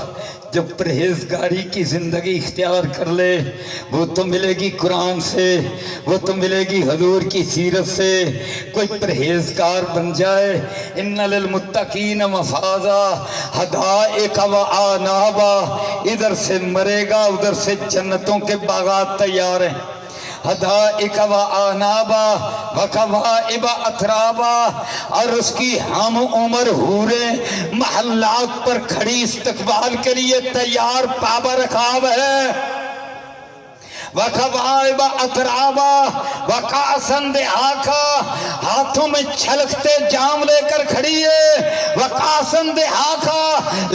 جب پرہیزگاری کی زندگی اختیار کر لے وہ تو ملے گی قرآن سے، وہ تو ملے گی حضور کی سیرت سے۔ کوئی پرہیزگار بن جائے، ان للمتقین مفازا حدائق و آنابا، ادھر سے مرے گا ادھر سے جنتوں کے باغات تیار ہیں۔ حدائق و آنابا و کواعب اترابا، اور اس کی ہم عمر حوریں محلات پر کھڑی استقبال کے لیے تیار پابا رکھاب ہے۔ وَكَوَائِبَ أَتْرَابًا وَكَأْسًا دِهَاقًا، ہاتھوں میں چھلکتے جام لے کر کھڑی ہے۔ وَكَأْسًا دِهَاقًا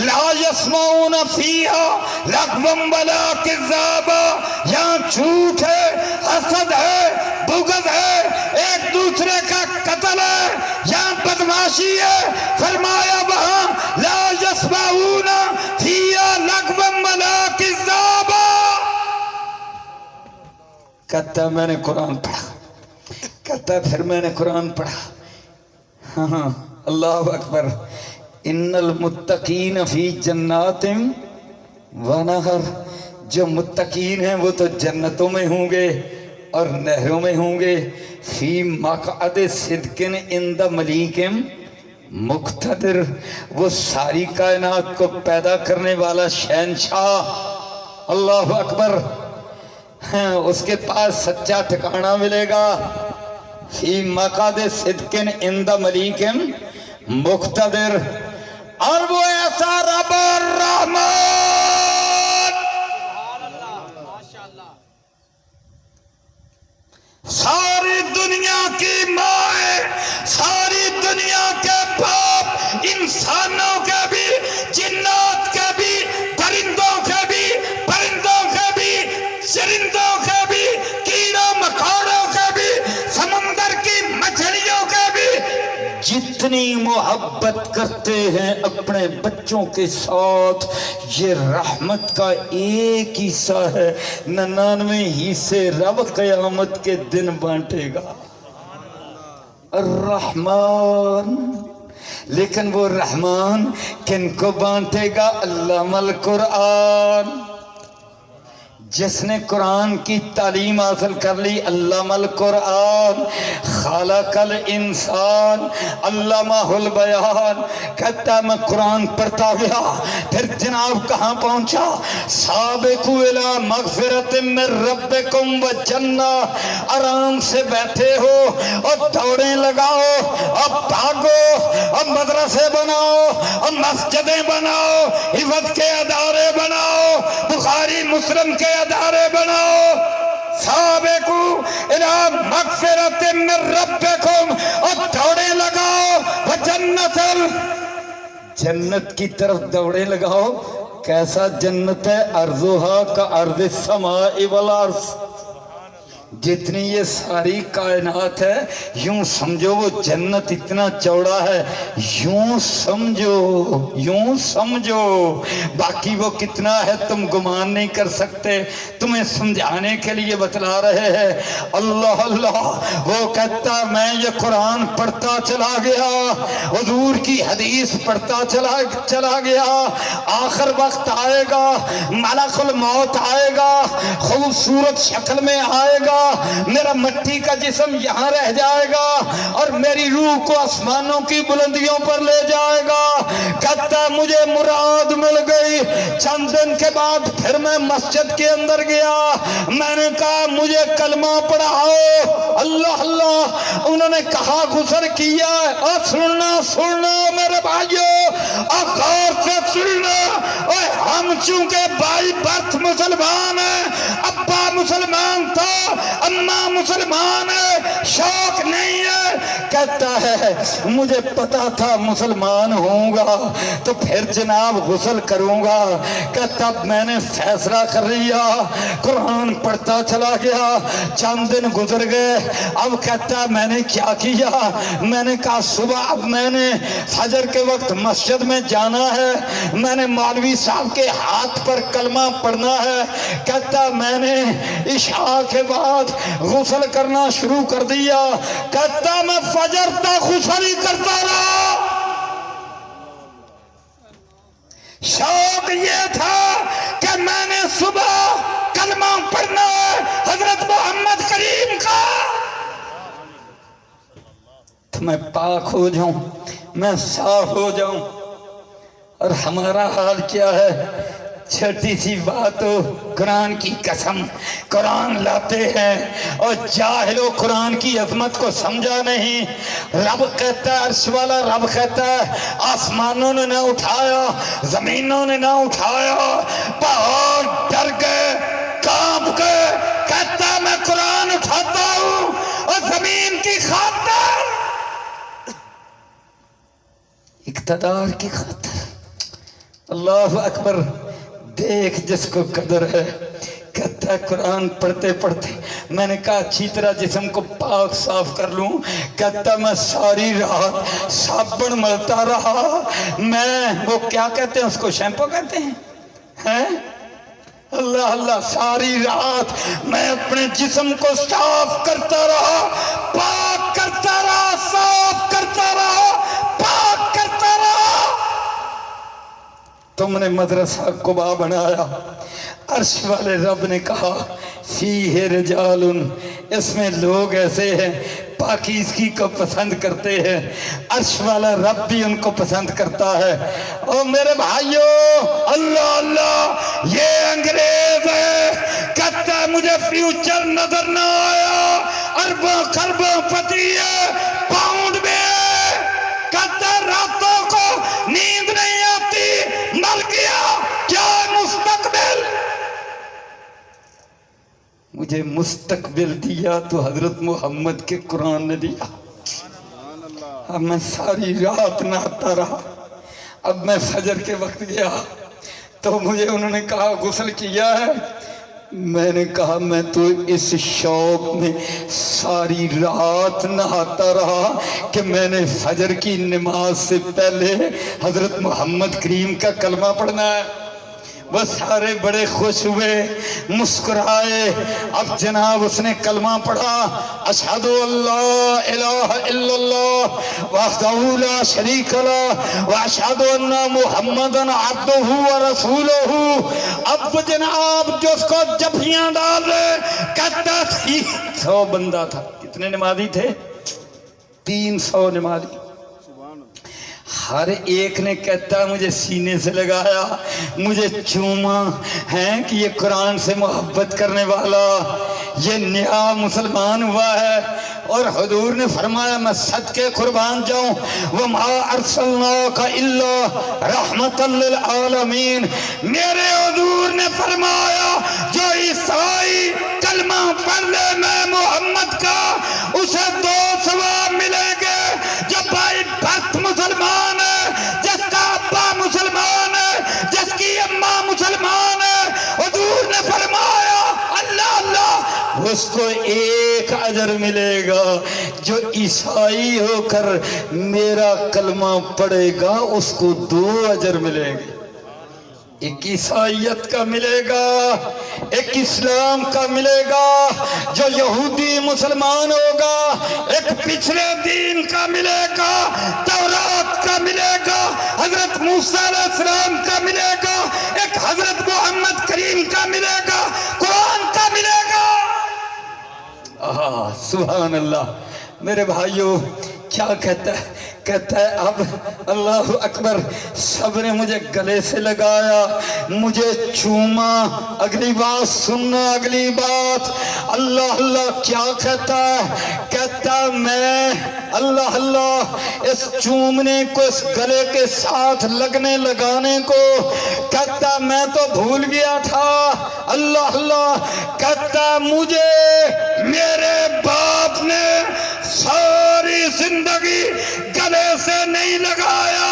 لَا يَسْمَعُونَ فِيهَا لَغْوًا وَلَا كِذَّابًا، یہاں جھوٹ ہے، حسد ہے، بغض ہے، ایک دوسرے کا قتل ہے، یہاں بدماشی ہے۔ فرمایا وہاں لَا يَسْمَعُونَ فِيهَا لَغْوًا وَلَا كِذَّابًا۔ کہتا میں نے قرآن پڑھا، کہتا پھر میں نے قرآن پڑھا۔ ہاں اللہ اکبر۔ ان المتقین فی جنات و نہر، جو متقین ہیں وہ تو جنتوں میں ہوں گے اور نہروں میں ہوں گے۔ فی مقعد صدق عند ملیک مقتدر، وہ ساری کائنات کو پیدا کرنے والا شہنشاہ، اللہ اکبر، اس کے پاس سچا ٹھکانہ ملے گا۔ فی مقعد صدق عند ملیک مقتدر، اور وہ ایسا رب الرحمن ماشاءاللہ ساری دنیا کی ماں ہے، ساری دنیا کے باپ، انسانوں کے بھی، جنات کے بھی، پرندوں کے بھی، چرندوں کے بھی، کیڑوں مکوڑوں کے بھی، سمندر کی مچھلیوں کے بھی، جتنی محبت کرتے ہیں اپنے بچوں کے ساتھ، یہ رحمت کا ایک حصہ ہے، 99 حصے رب قیامت کے دن بانٹے گا الرحمن۔ لیکن وہ رحمان کن کو بانٹے گا؟ علامہ القرآن، جس نے قرآن کی تعلیم حاصل کر لی، علامہ القرآن، خالق الانسان، علامہ البیان۔ کہتا ہے میں قرآن پڑھتا گیا، پھر جناب کہاں پہنچا؟ سابقوا الی مغفرۃ من ربکم وجنہ، آرام سے بیٹھے ہو اور دوڑیں لگاؤ اور بھاگو اور مدرسے بناؤ اور مسجدیں بناؤ، حفظ کے ادارے بناؤ، بخاری مسلم کے ادارے بناؤ۔ سابقوا الی مغفرۃ من ربکم، اور دوڑیں لگاؤ وجنۃ، جنت کی طرف دوڑیں لگاؤ۔ کیسا جنت ہے؟ ارضھا کارض السماء والارض، جتنی یہ ساری کائنات ہے یوں سمجھو وہ جنت اتنا چوڑا ہے، یوں سمجھو، باقی وہ کتنا ہے تم گمان نہیں کر سکتے، تمہیں سمجھانے کے لیے بتلا رہے ہیں۔ اللہ اللہ، وہ کہتا میں یہ قرآن پڑھتا چلا گیا، حضور کی حدیث پڑھتا چلا گیا، آخر وقت آئے گا، ملک الموت آئے گا، خوبصورت شکل میں آئے گا، میرا مٹی کا جسم یہاں رہ جائے گا اور میری روح کو آسمانوں کی بلندیوں پر لے جائے گا۔ کہتا مجھے مراد مل گئی۔ چند دن کے بعد پھر میں مسجد کے اندر گیا، میں نے کہا مجھے کلمہ پڑھاؤ۔ اللہ اللہ، انہوں نے کہا غسل کیا ہے؟ اور سننا میرے بھائیو، اور غور سے سننا، ہم چونکہ بائی برتھ مسلمان ہیں، ابا مسلمان تھا، اماں مسلمان ہے، شوق نہیں ہے۔ کہتا ہے مجھے پتا تھا مسلمان ہوں گا تو پھر جناب غسل کروں گا۔ کہتا میں نے فیصلہ کر لیا، قرآن پڑھتا چلا گیا، چند دن گزر گئے، اب کہتا میں نے کیا کیا؟ میں نے کہا صبح اب میں نے فجر کے وقت مسجد میں جانا ہے، میں نے مولوی صاحب کے ہاتھ پر کلمہ پڑھنا ہے۔ کہتا میں نے عشاء کے بعد غسل کرنا شروع کر دیا۔ کہتا میں فجر تک غسل ہی کرتا رہا۔ شوق یہ تھا کہ میں نے صبح کلمہ پڑھنا ہے حضرت محمد کریم کا، تو میں پاک ہو جاؤں، میں صاف ہو جاؤں۔ اور ہمارا حال کیا ہے؟ چھوٹی سی بات ہو، قرآن کی قسم قرآن لاتے ہیں اور جاہلو قرآن کی عظمت کو سمجھا نہیں۔ رب کہتا ہے، عرش والا رب کہتا ہے آسمانوں نے نہ اٹھایا، زمینوں نے نہ اٹھایا، پہاڑ ڈر گئے، کانپ گئے۔ کہتا میں قرآن اٹھاتا ہوں اور زمین کی خاطر، اقتدار کی خاطر، اللہ اکبر، دیکھ جس کو قدر ہے۔ کہتا ہے قرآن پڑھتے پڑھتے میں نے کہا اچھی طرح جسم کو پاک صاف کر لوں۔ کہتا میں ساری رات صابن ملتا رہا، میں وہ کیا کہتے ہیں اس کو، شیمپو کہتے ہیں؟ اللہ اللہ، ساری رات میں اپنے جسم کو صاف کرتا رہا، پاک کرتا رہا، صاف کرتا رہا، پاک کرتا رہا۔ تم نے مدرسہ قباء بنایا، عرش والے رب نے کہا فیہ رجال، اس میں لوگ ایسے ہیں پاکیزگی کو پسند کرتے ہیں، عرش والا رب بھی ان کو پسند کرتا ہے۔ اور میرے بھائیو، اللہ اللہ، یہ انگریز ہے، کہتا ہے مجھے فیوچر نظر نہ آیا، اربوں خربوں پتی ہے، پاؤنڈ میں، کہتا ہے راتوں کو نیند نہیں مجھے مستقبل دیا تو حضرت محمد کے قرآن نے دیا. اب میں ساری رات نہاتا رہا. اب میں فجر کے وقت گیا تو مجھے انہوں نے کہا غسل کیا ہے؟ میں نے کہا میں تو اس شوق میں ساری رات نہاتا رہا کہ میں نے فجر کی نماز سے پہلے حضرت محمد کریم کا کلمہ پڑھنا ہے. وہ سارے بڑے خوش ہوئے، مسکرائے. اب جناب اس نے کلمہ پڑھا، اشہد اللہ الہ الا اللہ وحدہ لا شریک لہ واشہد ان محمدا عبدہ ورسولہ. اب جناب جو اس کو جفیاں ڈال رہے کہتا 300 بندہ تھا. کتنے نمازی تھے؟ 300 نمازی. ہر ایک نے کہتا مجھے سینے سے لگایا، مجھے چوما ہے کہ یہ قرآن سے محبت کرنے والا یہ نیا مسلمان ہوا ہے. اور حضور نے فرمایا میں صدقے قربان جاؤں وما ارسلناک الا رحمت للعالمین. میرے حضور نے فرمایا جو عیسائی کلمہ پڑھ لے میں محمد کا اسے 2 ثواب ملیں گے. جو بھائی بھکت مسلمان ہے، جس کا ابا مسلمان ہے، جس کی اماں مسلمان ہے، حضور نے فرمایا اللہ اللہ اس کو 1 اجر ملے گا. جو عیسائی ہو کر میرا کلمہ پڑھے گا اس کو 2 اجر ملے گے. ایک عیسائیت کا ملے گا، ایک اسلام کا ملے گا. جو یہودی مسلمان ہوگا ایک پچھلے دین کا ملے گا، تورات کا ملے گا، حضرت موسیٰ علیہ السلام کا ملے گا، ایک حضرت محمد کریم کا ملے گا، قرآن کا ملے گا. سبحان اللہ. میرے بھائیوں کیا کہتا ہے؟ کہتا ہے اب اللہ اکبر سب نے مجھے گلے سے لگایا، مجھے چوما. اگلی بات سننا، اگلی بات اللہ اللہ کیا کہتا ہے؟ کہتا میں اللہ اللہ اس چومنے کو، اس گلے کے ساتھ لگنے لگانے کو کہتا میں تو بھول گیا تھا. اللہ اللہ کہتا مجھے میرے باپ نے ساری زندگی گلے سے نہیں لگایا.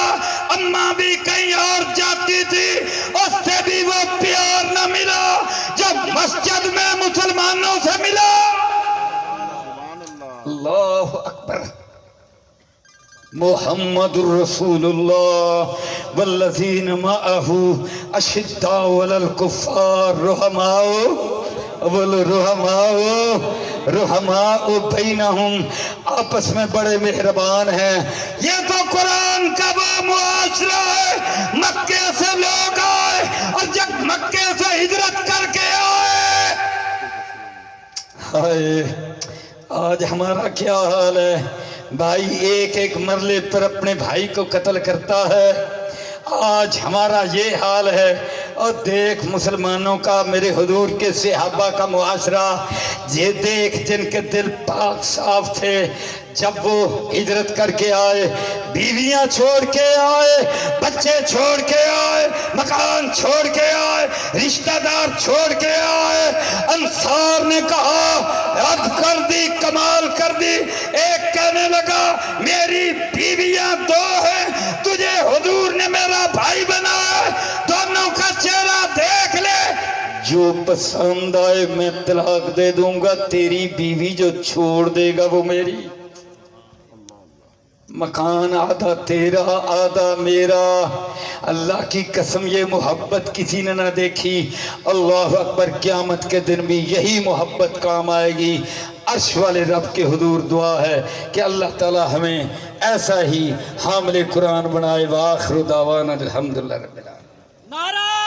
اماں بھی کہیں اور جاتی تھی، اس سے بھی وہ پیار نہ ملا جب مسجد میں مسلمانوں سے ملا. اللہ اکبر. محمد الرسول اللہ والذین معہ اشداء علی الکفار رحماء بینہم. آپس میں بڑے مہربان ہیں. یہ تو قرآن کا وہ معاشرہ ہے. مکے سے لوگ آئے اور جب مکے سے ہجرت کر کے آئے، ہائے آج ہمارا کیا حال ہے؟ بھائی ایک ایک مرلے پر اپنے بھائی کو قتل کرتا ہے. آج ہمارا یہ حال ہے. اور دیکھ مسلمانوں کا، میرے حضور کے صحابہ کا معاشرہ یہ دیکھ، جن کے دل پاک صاف تھے. جب وہ ہجرت کر کے آئے، بیویاں چھوڑ کے آئے، بچے چھوڑ کے آئے، مکان چھوڑ کے آئے، رشتہ دار چھوڑ کے آئے، انصار نے کہا حد کر دی، کمال کر دی. ایک کہنے لگا میری بیویاں 2 ہیں، تجھے حضور نے میرا بھائی بنایا، دونوں کا چہرہ دیکھ لے، جو پسند آئے میں طلاق دے دوں گا، تیری بیوی جو چھوڑ دے گا وہ میری. مکان آدھا تیرا آدھا میرا. اللہ کی قسم یہ محبت کسی نے نہ دیکھی. اللہ اکبر. قیامت کے دن بھی یہی محبت کام آئے گی. عرش والے رب کے حضور دعا ہے کہ اللہ تعالی ہمیں ایسا ہی حامل قرآن بنائے. وآخر دعوانا الحمدللہ رب العالمین. نعرہ